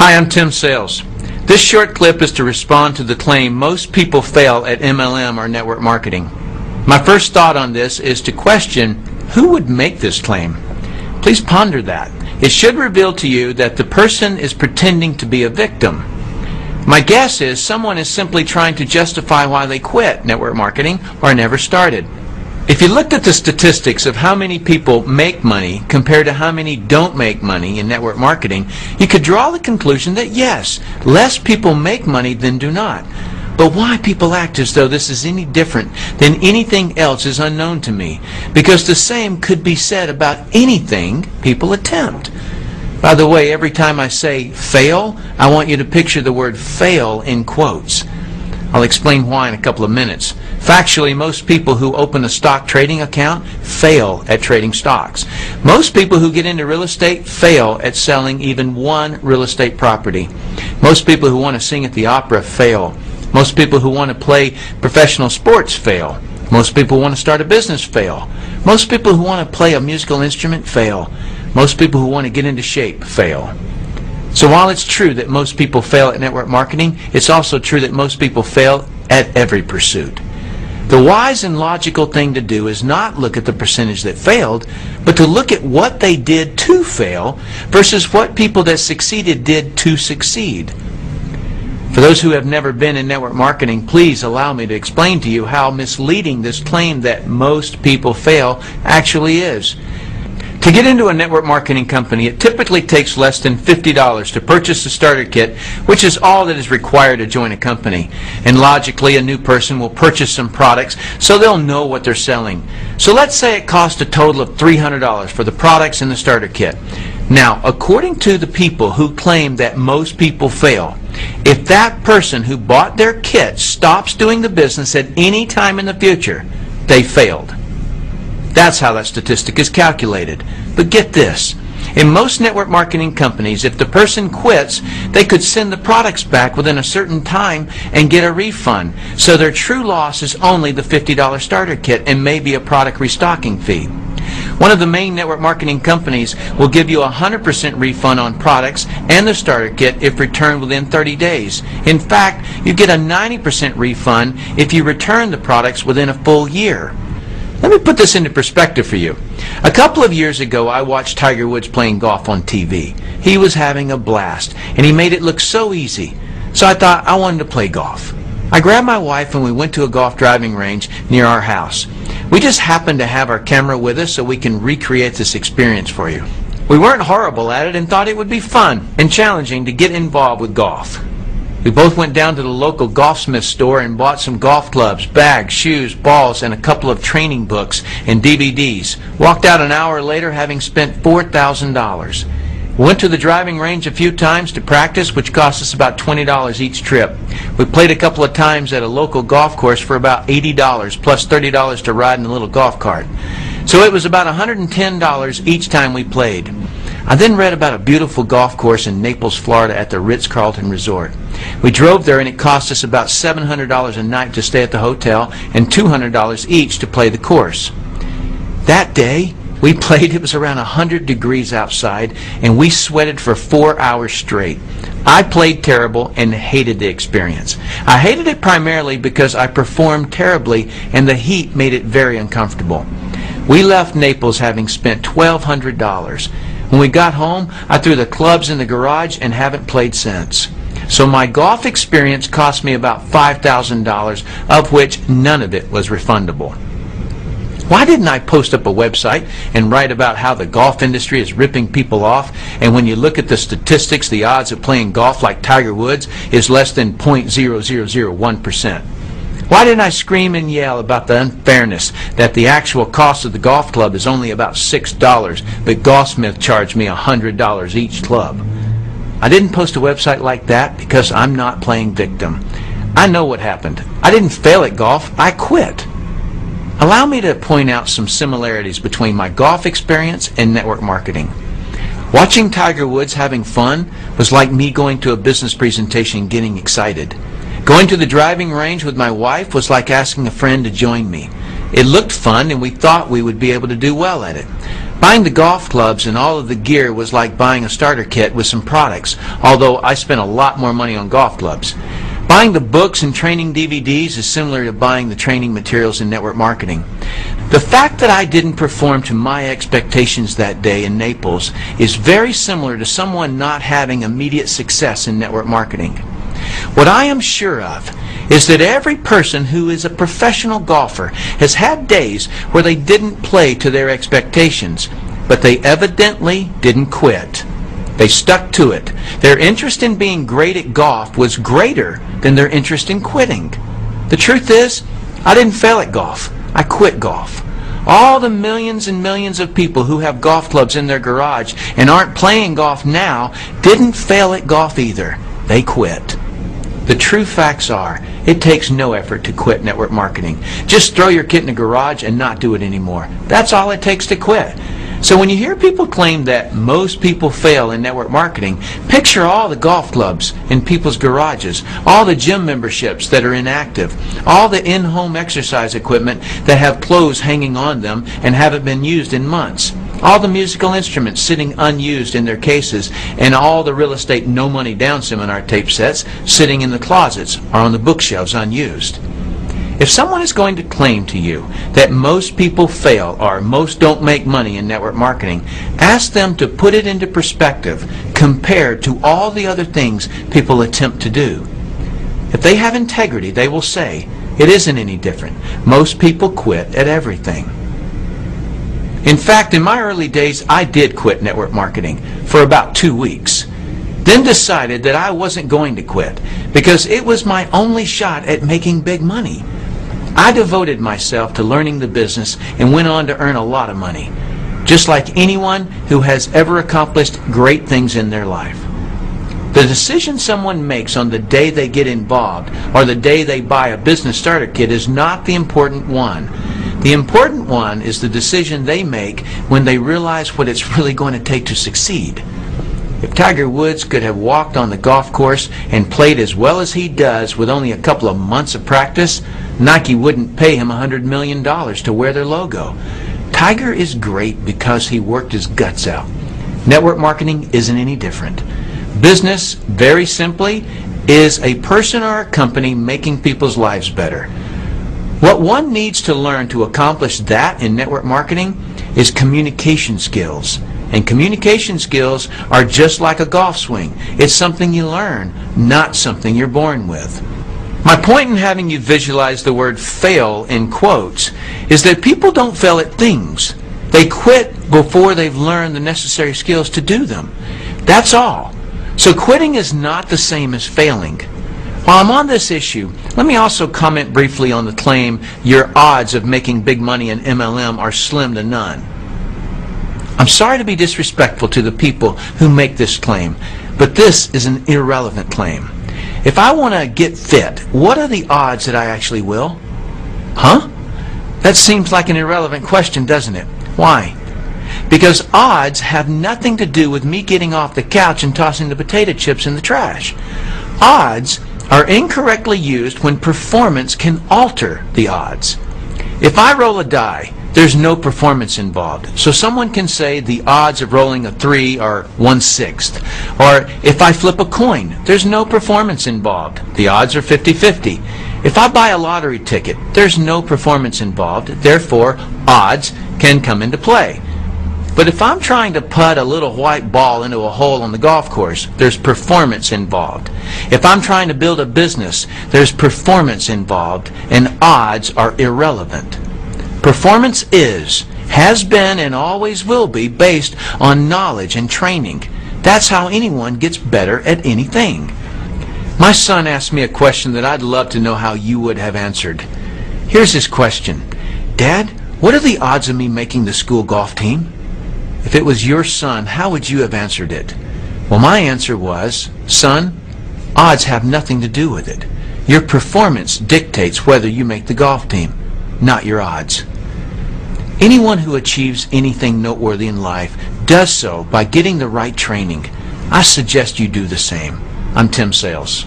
Hi, I'm Tim Sales. This short clip is to respond to the claim most people fail at MLM or network marketing. My first thought on this is to question who would make this claim. Please ponder that. It should reveal to you that the person is pretending to be a victim. My guess is someone is simply trying to justify why they quit network marketing or never started. If you looked at the statistics of how many people make money compared to how many don't make money in network marketing, you could draw the conclusion that yes, less people make money than do not. But why people act as though this is any different than anything else is unknown to me, because the same could be said about anything people attempt. By the way, every time I say fail, I want you to picture the word fail in quotes. I'll explain why in a couple of minutes. Factually, most people who open a stock trading account fail at trading stocks. Most people who get into real estate fail at selling even one real estate property. Most people who want to sing at the opera fail. Most people who want to play professional sports fail. Most people who want to start a business fail. Most people who want to play a musical instrument fail. Most people who want to get into shape fail. So while it's true that most people fail at network marketing, it's also true that most people fail at every pursuit. The wise and logical thing to do is not look at the percentage that failed, but to look at what they did to fail versus what people that succeeded did to succeed. For those who have never been in network marketing, please allow me to explain to you how misleading this claim that most people fail actually is. To get into a network marketing company, it typically takes less than $50 to purchase a starter kit, which is all that is required to join a company. And logically, a new person will purchase some products so they'll know what they're selling. So let's say it costs a total of $300 for the products in the starter kit. Now, according to the people who claim that most people fail, if that person who bought their kit stops doing the business at any time in the future, they failed. That's how that statistic is calculated. But get this. In most network marketing companies, if the person quits, they could send the products back within a certain time and get a refund. So their true loss is only the $50 starter kit and maybe a product restocking fee. One of the main network marketing companies will give you a 100% refund on products and the starter kit if returned within 30 days. In fact, you get a 90% refund if you return the products within a full year. Let me put this into perspective for you. A couple of years ago, I watched Tiger Woods playing golf on TV. He was having a blast, and he made it look so easy. So I thought I wanted to play golf. I grabbed my wife and we went to a golf driving range near our house. We just happened to have our camera with us so we can recreate this experience for you. We weren't horrible at it and thought it would be fun and challenging to get involved with golf. We both went down to the local golfsmith store and bought some golf clubs, bags, shoes, balls, and a couple of training books and DVDs. Walked out an hour later having spent $4,000. We went to the driving range a few times to practice, which cost us about $20 each trip. We played a couple of times at a local golf course for about $80 plus $30 to ride in a little golf cart. So it was about $110 each time we played. I then read about a beautiful golf course in Naples, Florida at the Ritz-Carlton Resort. We drove there and it cost us about $700 a night to stay at the hotel and $200 each to play the course. That day, we played. It was around 100 degrees outside and we sweated for 4 hours straight. I played terrible and hated the experience. I hated it primarily because I performed terribly and the heat made it very uncomfortable. We left Naples having spent $1,200. When we got home, I threw the clubs in the garage and haven't played since. So my golf experience cost me about $5,000, of which none of it was refundable. Why didn't I post up a website and write about how the golf industry is ripping people off, and when you look at the statistics, the odds of playing golf like Tiger Woods is less than 0.0001%? Why didn't I scream and yell about the unfairness that the actual cost of the golf club is only about $6, but Golfsmith charged me $100 each club? I didn't post a website like that because I'm not playing victim. I know what happened. I didn't fail at golf, I quit. Allow me to point out some similarities between my golf experience and network marketing. Watching Tiger Woods having fun was like me going to a business presentation and getting excited. Going to the driving range with my wife was like asking a friend to join me. It looked fun and we thought we would be able to do well at it. Buying the golf clubs and all of the gear was like buying a starter kit with some products, although I spent a lot more money on golf clubs. Buying the books and training DVDs is similar to buying the training materials in network marketing. The fact that I didn't perform to my expectations that day in Naples is very similar to someone not having immediate success in network marketing. What I am sure of is that every person who is a professional golfer has had days where they didn't play to their expectations, but they evidently didn't quit. They stuck to it. Their interest in being great at golf was greater than their interest in quitting. The truth is, I didn't fail at golf. I quit golf. All the millions and millions of people who have golf clubs in their garage and aren't playing golf now didn't fail at golf either. They quit. The true facts are, it takes no effort to quit network marketing. Just throw your kit in the garage and not do it anymore. That's all it takes to quit. So when you hear people claim that most people fail in network marketing, picture all the golf clubs in people's garages, all the gym memberships that are inactive, all the in-home exercise equipment that have clothes hanging on them and haven't been used in months, all the musical instruments sitting unused in their cases, and all the real estate no money down seminar tape sets sitting in the closets or on the bookshelves unused. If someone is going to claim to you that most people fail or most don't make money in network marketing, ask them to put it into perspective compared to all the other things people attempt to do. If they have integrity, they will say, it isn't any different. Most people quit at everything. In fact, in my early days, I did quit network marketing for about 2 weeks. Then decided that I wasn't going to quit because it was my only shot at making big money. I devoted myself to learning the business and went on to earn a lot of money, just like anyone who has ever accomplished great things in their life. The decision someone makes on the day they get involved or the day they buy a business starter kit is not the important one. The important one is the decision they make when they realize what it's really going to take to succeed. If Tiger Woods could have walked on the golf course and played as well as he does with only a couple of months of practice, Nike wouldn't pay him $100 million to wear their logo. Tiger is great because he worked his guts out. Network marketing isn't any different. Business, very simply, is a person or a company making people's lives better. What one needs to learn to accomplish that in network marketing is communication skills. And communication skills are just like a golf swing. It's something you learn, not something you're born with. My point in having you visualize the word fail in quotes is that people don't fail at things. They quit before they've learned the necessary skills to do them. That's all. So quitting is not the same as failing. While I'm on this issue, let me also comment briefly on the claim your odds of making big money in MLM are slim to none. I'm sorry to be disrespectful to the people who make this claim, but this is an irrelevant claim. If I want to get fit, what are the odds that I actually will? Huh? That seems like an irrelevant question, doesn't it? Why? Because odds have nothing to do with me getting off the couch and tossing the potato chips in the trash. Odds are incorrectly used when performance can alter the odds. If I roll a die, there's no performance involved. So someone can say the odds of rolling a 3 are 1/6. Or if I flip a coin, there's no performance involved. The odds are 50-50. If I buy a lottery ticket, there's no performance involved. Therefore, odds can come into play. But if I'm trying to putt a little white ball into a hole on the golf course, there's performance involved. If I'm trying to build a business, there's performance involved, and odds are irrelevant. Performance is, has been, and always will be based on knowledge and training. That's how anyone gets better at anything. My son asked me a question that I'd love to know how you would have answered. Here's his question. Dad, what are the odds of me making the school golf team? If it was your son, how would you have answered it? Well, my answer was, son, odds have nothing to do with it. Your performance dictates whether you make the golf team, not your odds. Anyone who achieves anything noteworthy in life does so by getting the right training. I suggest you do the same. I'm Tim Sales.